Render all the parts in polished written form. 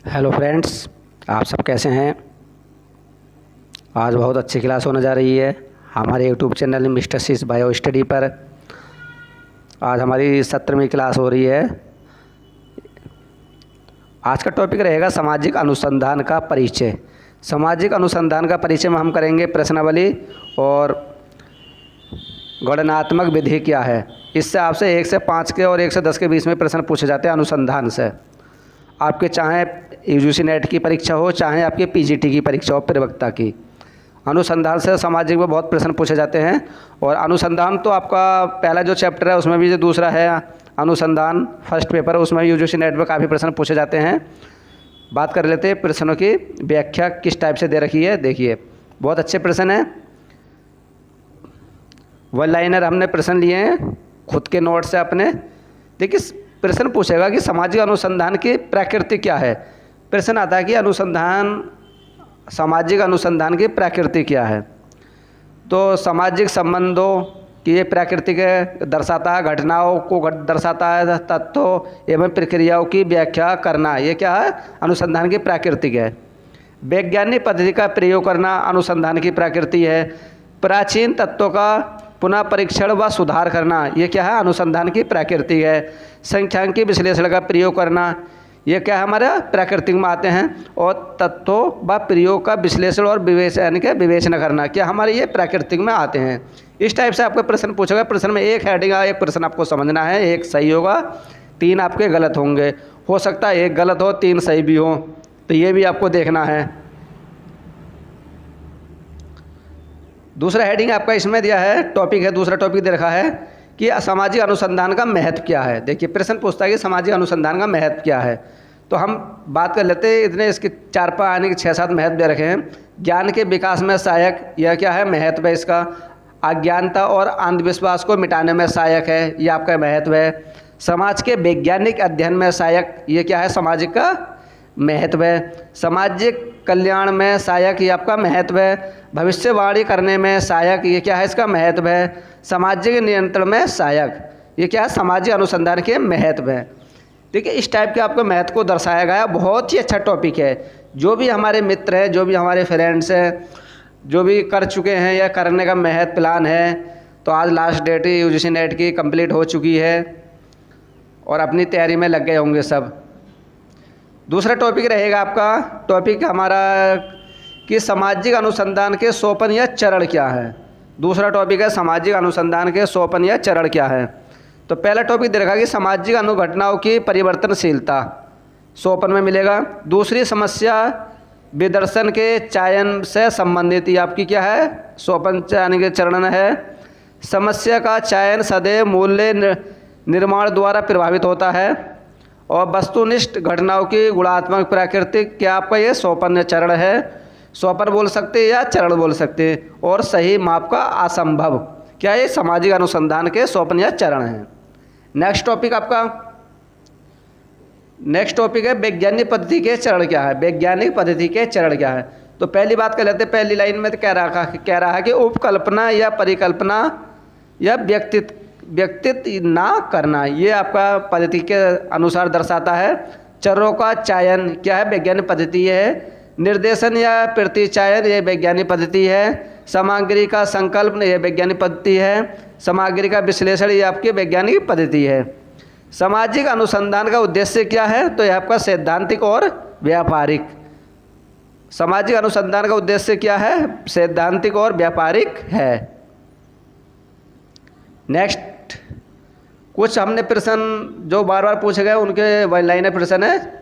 Hello friends, आप सब कैसे हैं। आज बहुत अच्छी क्लास होने जा रही है हमारे यूट्यूब चैनल मिस्टर सीस बायो स्टडी पर। आज हमारी 17वीं क्लास हो रही है। आज का टॉपिक रहेगा सामाजिक अनुसंधान का परिचय। सामाजिक अनुसंधान का परिचय में हम करेंगे प्रश्नावली और गणनात्मक विधि क्या है। इससे आपसे 1 से 5 के और 1 से 10 के बीच में प्रश्न पूछे जाते हैं अनुसंधान से। आपके चाहे यूजीसी नेट की परीक्षा हो, चाहे आपके पीजीटी की परीक्षा हो, प्रवक्ता की, अनुसंधान से सामाजिक में बहुत प्रश्न पूछे जाते हैं। और अनुसंधान तो आपका पहला जो चैप्टर है उसमें भी, जो दूसरा है अनुसंधान फर्स्ट पेपर, उसमें यूजीसी नेट में काफ़ी प्रश्न पूछे जाते हैं। बात कर लेते हैं प्रश्नों की व्याख्या किस टाइप से दे रखी है। देखिए, बहुत अच्छे प्रश्न हैं, वन लाइनर हमने प्रश्न लिए हैं खुद के नोट से अपने। देखिए, प्रश्न पूछेगा कि सामाजिक अनुसंधान की प्रकृति क्या है। प्रश्न आता है कि सामाजिक अनुसंधान की प्रकृति क्या है। तो सामाजिक संबंधों की ये प्रकृति के दर्शाता है, घटनाओं को दर्शाता है, तत्वों एवं प्रक्रियाओं की व्याख्या करना, ये क्या है, अनुसंधान की प्रकृति है। वैज्ञानिक पद्धति का प्रयोग करना अनुसंधान की प्रकृति है। प्राचीन तत्वों का पुनः परीक्षण व सुधार करना, ये क्या है, अनुसंधान की प्रकृति है। सांख्यिकी विश्लेषण का प्रयोग करना, ये क्या है, हमारा प्राकृतिक में आते हैं। और तत्वों व प्रयोग का विश्लेषण और विवेचना करना, क्या हमारे ये प्राकृतिक में आते हैं। इस टाइप से आपका प्रश्न पूछेगा। प्रश्न में एक हेडिंग, एक प्रश्न आपको समझना है, एक सही होगा, 3 आपके गलत होंगे। हो सकता है 1 गलत हो, 3 सही भी हो, तो ये भी आपको देखना है। दूसरा हेडिंग आपका इसमें दिया है, टॉपिक है, दूसरा टॉपिक दे रखा है कि सामाजिक अनुसंधान का महत्व क्या है। देखिए, प्रश्न पूछता है कि सामाजिक अनुसंधान का महत्व क्या है। तो हम बात कर लेते हैं। इतने इसके 4-5 यानी कि 6-7 महत्व दे रखे हैं। ज्ञान के विकास में सहायक, यह क्या है, महत्व है इसका। अज्ञानता और अंधविश्वास को मिटाने में सहायक है, ये आपका महत्व है। समाज के वैज्ञानिक अध्ययन में सहायक, ये क्या है, सामाजिक का महत्व है। सामाजिक कल्याण में सहायक, ये आपका महत्व है। भविष्यवाणी करने में सहायक, ये क्या है, इसका महत्व है। सामाजिक नियंत्रण में सहायक, ये क्या है, सामाजिक अनुसंधान के महत्व है। देखिए, इस टाइप के आपको महत्व को दर्शाया गया। बहुत ही अच्छा टॉपिक है। जो भी हमारे मित्र हैं, जो भी हमारे फ्रेंड्स हैं, जो भी कर चुके हैं या करने का महत्व प्लान है, तो आज लास्ट डेट यूजीसी नेट की कंप्लीट हो चुकी है और अपनी तैयारी में लग गए होंगे सब। दूसरा टॉपिक रहेगा आपका, टॉपिक हमारा कि सामाजिक अनुसंधान के सोपान या चरण क्या है। दूसरा टॉपिक है सामाजिक अनुसंधान के सोपान या चरण क्या है। तो पहला टॉपिक दे रखा कि सामाजिक अनुघटनाओं की परिवर्तनशीलता, सोपान में मिलेगा। दूसरी समस्या विदर्शन के चयन से संबंधित, ये आपकी क्या है, सोपान यानी कि चरण है। समस्या का चयन सदैव मूल्य निर्माण द्वारा प्रभावित होता है। और वस्तुनिष्ठ घटनाओं की गुणात्मक प्रकृति, क्या आपका ये सोपान चरण है। सोपान बोल सकते हैं या चरण बोल सकते हैं। और सही माप का असंभव, क्या ये सामाजिक अनुसंधान के सोपान या चरण हैं। नेक्स्ट टॉपिक है वैज्ञानिक पद्धति के चरण क्या है। वैज्ञानिक पद्धति के चरण क्या है। तो पहली बात कर लेते हैं। पहली लाइन में तो कह रहा है कि उपकल्पना या परिकल्पना या व्यक्तित्व ना करना, ये आपका पद्धति के अनुसार दर्शाता है। चरों का चयन क्या है, वैज्ञानिक पद्धति है। निर्देशन या प्रतिचयन, ये वैज्ञानिक पद्धति है। सामग्री का संकल्पन, ये वैज्ञानिक पद्धति है। सामग्री का विश्लेषण, ये आपकी वैज्ञानिक पद्धति है। सामाजिक अनुसंधान का उद्देश्य क्या है, तो यह आपका सैद्धांतिक और व्यापारिक। सामाजिक अनुसंधान का उद्देश्य क्या है, सैद्धांतिक और व्यापारिक है। नेक्स्ट, कुछ हमने प्रश्न जो बार बार पूछे गए उनके वन लाइनर प्रश्न है।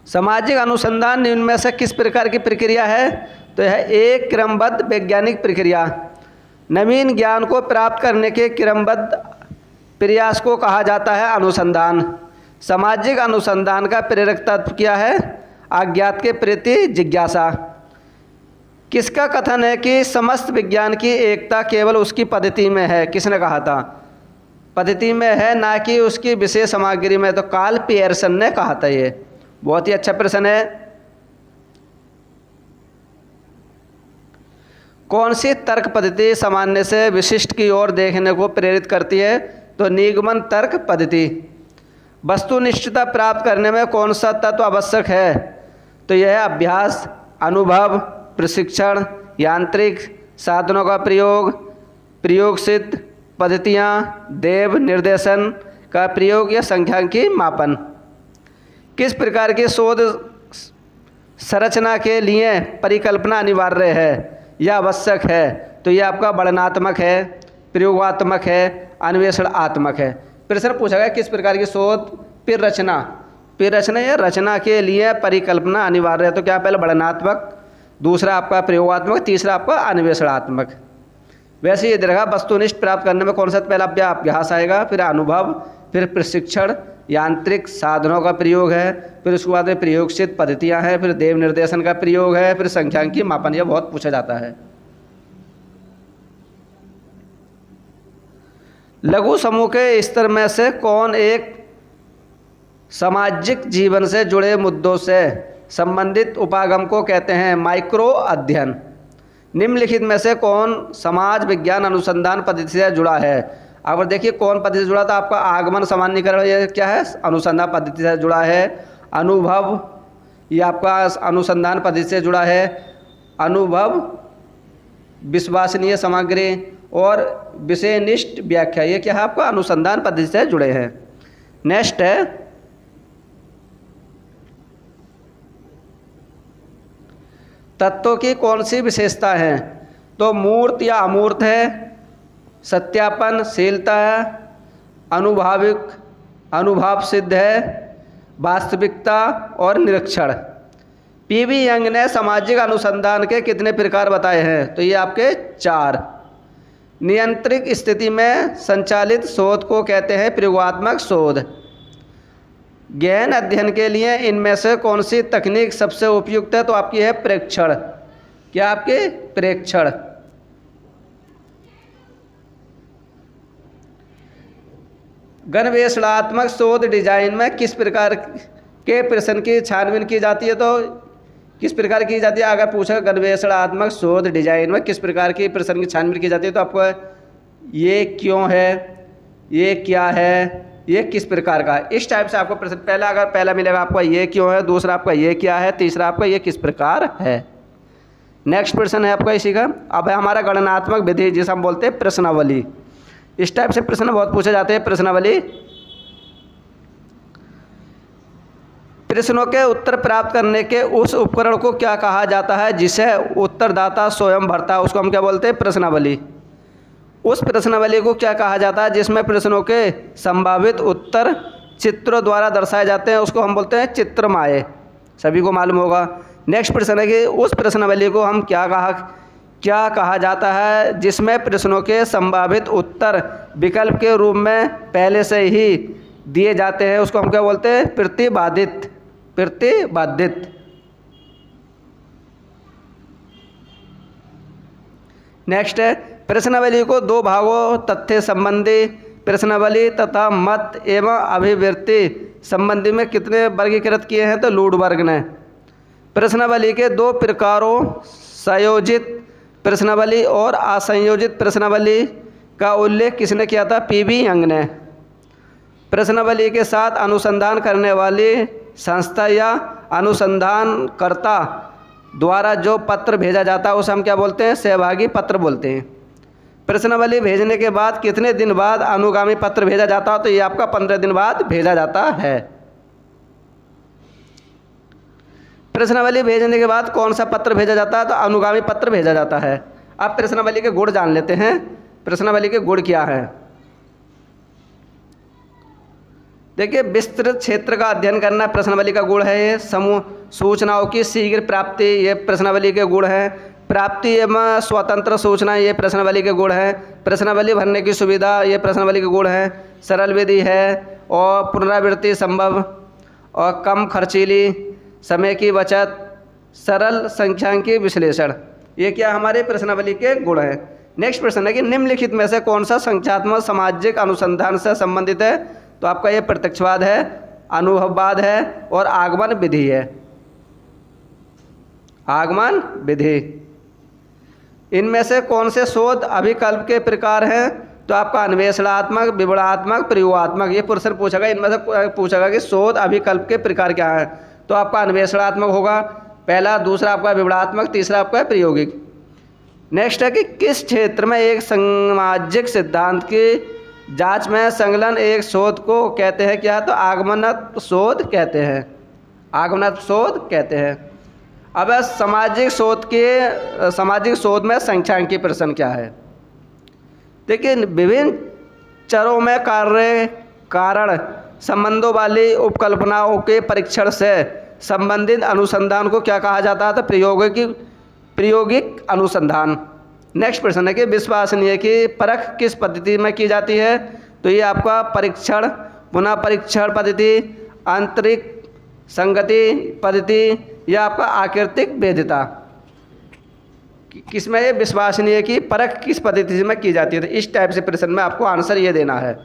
सामाजिक अनुसंधान निम्न में से किस प्रकार की प्रक्रिया है, तो यह एक क्रमबद्ध वैज्ञानिक प्रक्रिया। नवीन ज्ञान को प्राप्त करने के क्रमबद्ध प्रयास को कहा जाता है अनुसंधान। सामाजिक अनुसंधान का प्रेरक तत्व क्या है, अज्ञात के प्रति जिज्ञासा। किसका कथन है कि समस्त विज्ञान की एकता केवल उसकी पद्धति में है, किसने कहा था, पद्धति में है, ना कि उसकी विशेष सामग्री में। तो कार्ल पियर्सन ने कहा था। ये बहुत ही अच्छा प्रश्न है। कौन सी तर्क पद्धति सामान्य से विशिष्ट की ओर देखने को प्रेरित करती है? तो निगमन तर्क पद्धति। वस्तुनिष्ठता प्राप्त करने में कौन सा तत्व आवश्यक है? तो यह है अभ्यास, अनुभव, प्रशिक्षण, यांत्रिक साधनों का प्रयोग, प्रयोग सिद्ध पद्धतियाँ, देव निर्देशन का प्रयोग या सांख्यिकी मापन। किस प्रकार की शोध संरचना के लिए परिकल्पना अनिवार्य है या आवश्यक है? तो ये आपका वर्णनात्मक है, प्रयोगात्मक है, अन्वेषणात्मक है। प्रश्न पूछा गया किस प्रकार की शोध फिर रचना या रचना के लिए परिकल्पना अनिवार्य है। तो क्या पहले वर्णनात्मक, दूसरा आपका प्रयोगात्मक, तीसरा आपका अन्वेषणात्मक। वैसे ये देखा वस्तुनिष्ठ प्राप्त करने में कौन सा पहला अभ्यास आएगा, फिर अनुभव, फिर प्रशिक्षण, यांत्रिक साधनों का प्रयोग है, फिर उसके बाद में प्रयोगसिद्ध पद्धतियाँ हैं, फिर देव निर्देशन का प्रयोग है, फिर सांख्यिकी मापन। यह बहुत पूछा जाता है। लघु समूह के स्तर में से कौन एक सामाजिक जीवन से जुड़े मुद्दों से संबंधित उपागम को कहते हैं माइक्रो अध्ययन? निम्नलिखित में से कौन समाज विज्ञान अनुसंधान पद्धति से जुड़ा है? अगर देखिए कौन पद्धति से जुड़ा, तो आपका आगमन सामान्यीकरण ये क्या है? अनुसंधान पद्धति से जुड़ा है। अनुभव ये आपका अनुसंधान पद्धति से जुड़ा है। अनुभव, विश्वसनीय सामग्री और विषयनिष्ठ व्याख्या ये क्या है? आपका अनुसंधान पद्धति से जुड़े हैं। नेक्स्ट है तत्वों की कौन सी विशेषता है? तो मूर्त या अमूर्त है, सत्यापन शीलता है, अनुभाविक अनुभाव सिद्ध है, वास्तविकता और निरीक्षण। पीवी यंग ने सामाजिक अनुसंधान के कितने प्रकार बताए हैं? तो ये आपके 4। नियंत्रित स्थिति में संचालित शोध को कहते हैं प्रयोगात्मक शोध। गहन अध्ययन के लिए इनमें से कौन सी तकनीक सबसे उपयुक्त है? तो आपकी है प्रेक्षण। क्या आपके? प्रेक्षण। गणवेशणात्मक शोध डिजाइन में किस प्रकार के प्रश्न की छानबीन की जाती है? तो किस प्रकार की जाती है? अगर पूछा गणवेशणात्मक शोध डिजाइन में किस प्रकार की प्रश्न की छानबीन की जाती है, तो आपको ये क्यों है, ये क्या है, ये किस प्रकार का, इस टाइप से आपको प्रश्न पहला मिलेगा आपका ये क्यों है, दूसरा आपका ये क्या है, तीसरा आपका ये किस प्रकार है। नेक्स्ट प्रश्न है आपका इसी का। अब है हमारा गणनात्मक विधि जिसे हम बोलते हैं प्रश्नावली। इस टाइप से प्रश्न बहुत पूछे जाते हैं। प्रश्नावली प्रश्नों के उत्तर प्राप्त करने के उस उपकरण को क्या कहा जाता है जिसे उत्तरदाता स्वयं भरता है? उसको हम क्या बोलते हैं? प्रश्नावली। उस प्रश्नावली को क्या कहा जाता है जिसमें प्रश्नों के संभावित उत्तर चित्रों द्वारा दर्शाए जाते हैं? उसको हम बोलते हैं चित्रमाय। सभी को मालूम होगा। नेक्स्ट प्रश्न है कि उस प्रश्नावली को हम क्या कहा जाता है जिसमें प्रश्नों के संभावित उत्तर विकल्प के रूप में पहले से ही दिए जाते हैं? उसको हम क्या बोलते हैं? प्रतिपादित। नेक्स्ट है प्रश्नावली को 2 भागों तथ्य संबंधी प्रश्नावली तथा मत एवं अभिव्यक्ति संबंधी में कितने वर्गीकृत किए हैं? तो लूडबर्ग ने। प्रश्नावली के 2 प्रकारों संयोजित प्रश्नावली और असंयोजित प्रश्नावली का उल्लेख किसने किया था? पीवी यंग ने। प्रश्नावली के साथ अनुसंधान करने वाली संस्था या अनुसंधानकर्ता द्वारा जो पत्र भेजा जाता है उसे हम क्या बोलते हैं? सहभागी पत्र बोलते हैं। प्रश्नावली भेजने के बाद कितने दिन बाद अनुगामी पत्र भेजा जाता है? तो ये आपका 15 दिन बाद भेजा जाता है। प्रश्नावली भेजने के बाद कौन सा पत्र भेजा जाता है? तो अनुगामी पत्र भेजा जाता है। अब प्रश्नावली के गुण जान लेते हैं। प्रश्नावली के गुण क्या है? देखिए विस्तृत क्षेत्र का अध्ययन करना प्रश्नावली का गुण है। ये समूह सूचनाओं की शीघ्र प्राप्ति ये प्रश्नावली के गुण है। प्राप्ति एवं स्वतंत्र सूचना ये प्रश्नावली के गुण है। प्रश्नावली भरने की सुविधा ये प्रश्नावली के गुण है। सरल विधि है और पुनरावृत्ति संभव और कम खर्चीली, समय की बचत, सरल सांख्यिकी विश्लेषण ये क्या हमारे प्रश्नावली के गुण हैं। नेक्स्ट प्रश्न है कि निम्नलिखित में से कौन सा संख्यात्मक सामाजिक अनुसंधान से संबंधित है? तो आपका ये प्रत्यक्षवाद है, अनुभववाद है और आगमन विधि है। आगमन विधि। इनमें से कौन से शोध अभिकल्प के प्रकार हैं? तो आपका अन्वेषणात्मक, विवरणात्मक, प्रयोगात्मक, ये प्रश्न पूछेगा। इनमें से पूछेगा कि शोध अभिकल्प के प्रकार क्या हैं। तो आपका अन्वेषणात्मक होगा पहला, दूसरा आपका विवरणात्मक, तीसरा आपका प्रायोगिक। नेक्स्ट है कि किस क्षेत्र में एक सामाजिक सिद्धांत की जांच में संलग्न एक शोध को कहते हैं क्या? तो आगमनात्मक शोध कहते हैं, आगमनात्मक शोध कहते हैं। अब सामाजिक शोध में सांख्यिकी प्रश्न क्या है? देखिए, विभिन्न चरों में कार्य कारण संबंधों वाली उपकल्पनाओं के परीक्षण से संबंधित अनुसंधान को क्या कहा जाता है? तो प्रायोगिक अनुसंधान। नेक्स्ट प्रश्न है कि विश्वसनीय की परख किस पद्धति में की जाती है? तो ये आपका परीक्षण, पुनः परीक्षण पद्धति, आंतरिक संगति पद्धति, या आपका आकृतिक वैधता। किसमें ये विश्वसनीय की परख किस पद्धति में की जाती है? तो इस टाइप से प्रश्न में आपको आंसर ये देना है।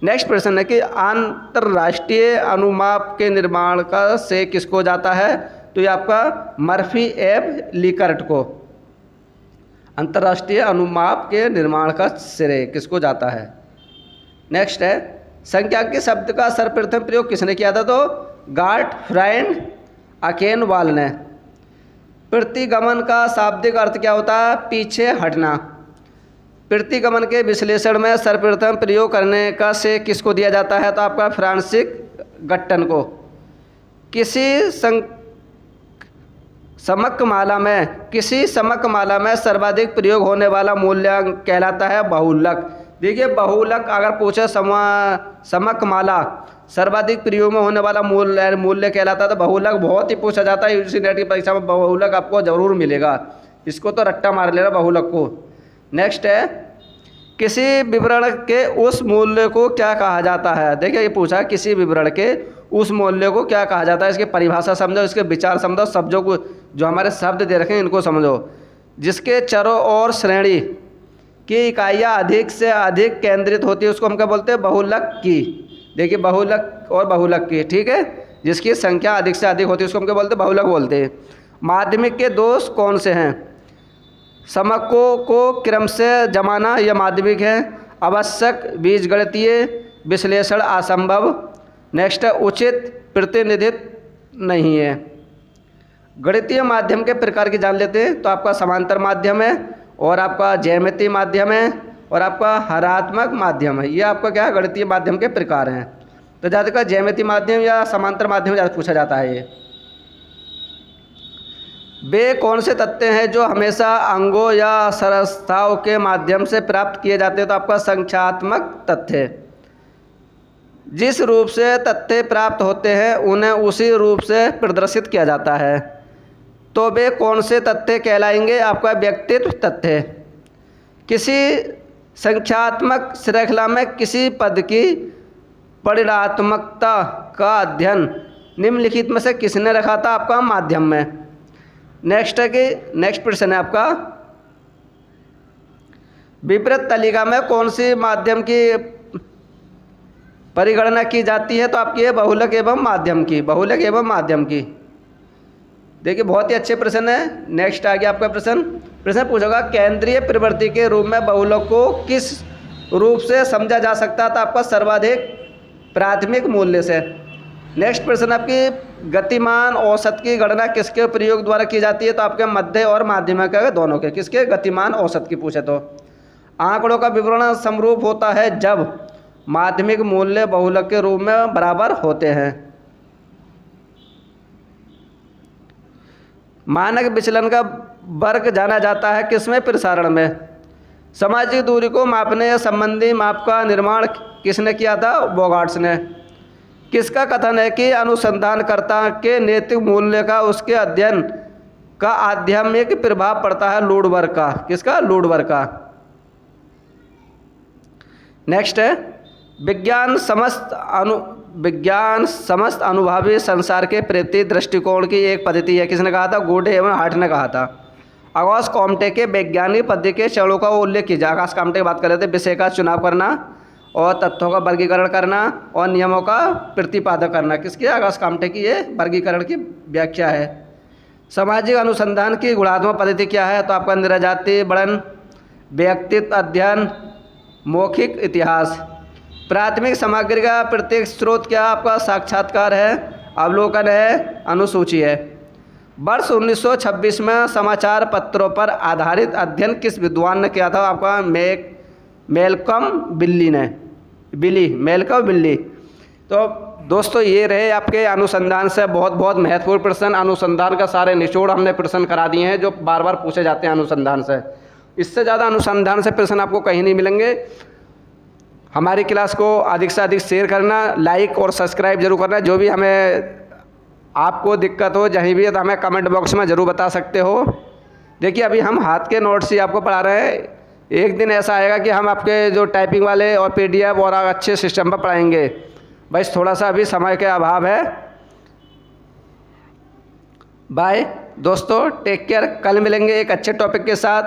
नेक्स्ट प्रश्न है कि अंतर्राष्ट्रीय अनुमाप के निर्माण का श्रेय किसको जाता है? तो ये आपका मर्फी एवं लिकर्ट को अंतर्राष्ट्रीय अनुमाप के निर्माण का श्रेय किसको जाता है? नेक्स्ट है सांख्यिकी शब्द का सर्वप्रथम प्रयोग किसने किया था? तो गाटफ्राइड अकेनवाल ने। प्रतिगमन का शाब्दिक अर्थ क्या होता है? पीछे हटना। प्रतिगमन के विश्लेषण में सर्वप्रथम प्रयोग करने का श्रेय किसको दिया जाता है? तो आपका फ्रांसिस गट्टन को। किसी समक माला में सर्वाधिक प्रयोग होने वाला मूल्यांक कहलाता है बहुलक। देखिए, बहुलक अगर पूछे समक माला सर्वाधिक प्रयोग में होने वाला मूल्य कहलाता है, तो बहुलक बहुत ही पूछा जाता है। यूजीसी नेट की परीक्षा में बहुलक आपको जरूर मिलेगा, इसको तो रट्टा मार लेना बहुलक को। नेक्स्ट है किसी विवरण के उस मूल्य को क्या कहा जाता है? देखिए, ये पूछा किसी विवरण के उस मूल्य को क्या कहा जाता है। इसकी परिभाषा समझो, इसके विचार समझो, शब्दों को जो हमारे शब्द दे रखे हैं इनको समझो। जिसके चरों और श्रेणी की इकाइयाँ अधिक से अधिक केंद्रित होती है उसको हम क्या बोलते हैं? बहुलक की। देखिए, बहुलक और बहुलक की, ठीक है। जिसकी संख्या अधिक से अधिक होती है उसको हम क्या बोलते हैं? बहुलक बोलते हैं। माध्यमिक के दोष कौन से हैं? समकों को क्रम से जमाना यह माध्यमिक है। आवश्यक, बीजगणितीय, विश्लेषण असंभव। नेक्स्ट है उचित, प्रतिनिधित्व नहीं है। गणितीय माध्यम के प्रकार की जान लेते हैं। तो आपका समांतर माध्यम है, और आपका ज्यामितीय माध्यम है, और आपका हरात्मक माध्यम है। ये आपका क्या है? गणितीय माध्यम के प्रकार हैं। तो ज़्यादातर ज्यामितीय माध्यम या समांतर माध्यम ज़्यादा पूछा जाता है। ये वे कौन से तथ्य हैं जो हमेशा अंगों या संस्थाओं के माध्यम से प्राप्त किए जाते हैं? तो आपका संख्यात्मक तथ्य। जिस रूप से तथ्य प्राप्त होते हैं उन्हें उसी रूप से प्रदर्शित किया जाता है। तो वे कौन से तथ्य कहलाएंगे? आपका व्यक्तित्व तथ्य। किसी संख्यात्मक श्रृंखला में किसी पद की परिणात्मकता का अध्ययन निम्नलिखित में से किसने रखा था? आपका माध्यम में। नेक्स्ट प्रश्न है आपका विपरीत तालिका में कौन सी माध्यम की परिगणना की जाती है? तो आपकी है बहुलक एवं माध्यम की, बहुलक एवं माध्यम की। देखिए, बहुत ही अच्छे प्रश्न है। नेक्स्ट आ गया आपका प्रश्न पूछेगा केंद्रीय प्रवृत्ति के रूप में बहुलक को किस रूप से समझा जा सकता था? आपका सर्वाधिक प्राथमिक मूल्य से। नेक्स्ट प्रश्न आपकी गतिमान औसत की गणना किसके प्रयोग द्वारा की जाती है? तो आपके मध्य और माध्यमिक दोनों के। किसके? गतिमान औसत की पूछे तो। आंकड़ों का विवरण समरूप होता है जब माध्यमिक मूल्य बहुलक के रूप में बराबर होते हैं। मानक विचलन का वर्ग जाना जाता है किसमें? प्रसारण में। सामाजिक दूरी को मापने या संबंधी माप का निर्माण किसने किया था? बोगार्ट्स ने। किसका कथन है कि अनुसंधानकर्ता के नैतिक मूल्य का उसके अध्ययन का आध्यात्मिक प्रभाव पड़ता है? लुडबर्ग का। किसका? लुडबर्ग का। नेक्स्ट है विज्ञान समस्त अनुभवी संसार के प्रति दृष्टिकोण की एक पद्धति है। किसने कहा था? गोडे एवं हार्ट ने कहा था। ऑगस्ट कॉम्टे के वैज्ञानिक पद्धति के चरणों का उल्लेख कीजिए। ऑगस्ट कॉम्टे की बात कर रहे थे, विषय का चुनाव करना और तथ्यों का वर्गीकरण करना और नियमों का प्रतिपादन करना। किसकी? ऑगस्ट कॉम्टे की ये वर्गीकरण की व्याख्या है। सामाजिक अनुसंधान की गुणात्मक पद्धति क्या है? तो आपका इंदिरा जाति वर्णन, व्यक्तित्व अध्ययन, मौखिक इतिहास। प्राथमिक सामग्री का प्रत्येक स्रोत क्या आपका? साक्षात्कार है, अवलोकन है, अनुसूची है। वर्ष 1926 में समाचार पत्रों पर आधारित अध्ययन किस विद्वान ने किया था? आपका मेलकम बिल्ली। तो दोस्तों ये रहे आपके अनुसंधान से बहुत बहुत महत्वपूर्ण प्रश्न। अनुसंधान का सारे निचोड़ हमने प्रश्न करा दिए हैं जो बार बार पूछे जाते हैं अनुसंधान से। इससे ज़्यादा अनुसंधान से प्रश्न आपको कहीं नहीं मिलेंगे। हमारी क्लास को अधिक से अधिक शेयर करना, लाइक और सब्सक्राइब जरूर करना। जो भी हमें आपको दिक्कत हो जहीं भी है तो हमें कमेंट बॉक्स में ज़रूर बता सकते हो। देखिए अभी हम हाथ के नोट्स ही आपको पढ़ा रहे हैं। एक दिन ऐसा आएगा कि हम आपके जो टाइपिंग वाले और PDF और अच्छे सिस्टम पर पढ़ाएंगे। बस थोड़ा सा अभी समय के अभाव है। बाय दोस्तों, टेक केयर। कल मिलेंगे एक अच्छे टॉपिक के साथ।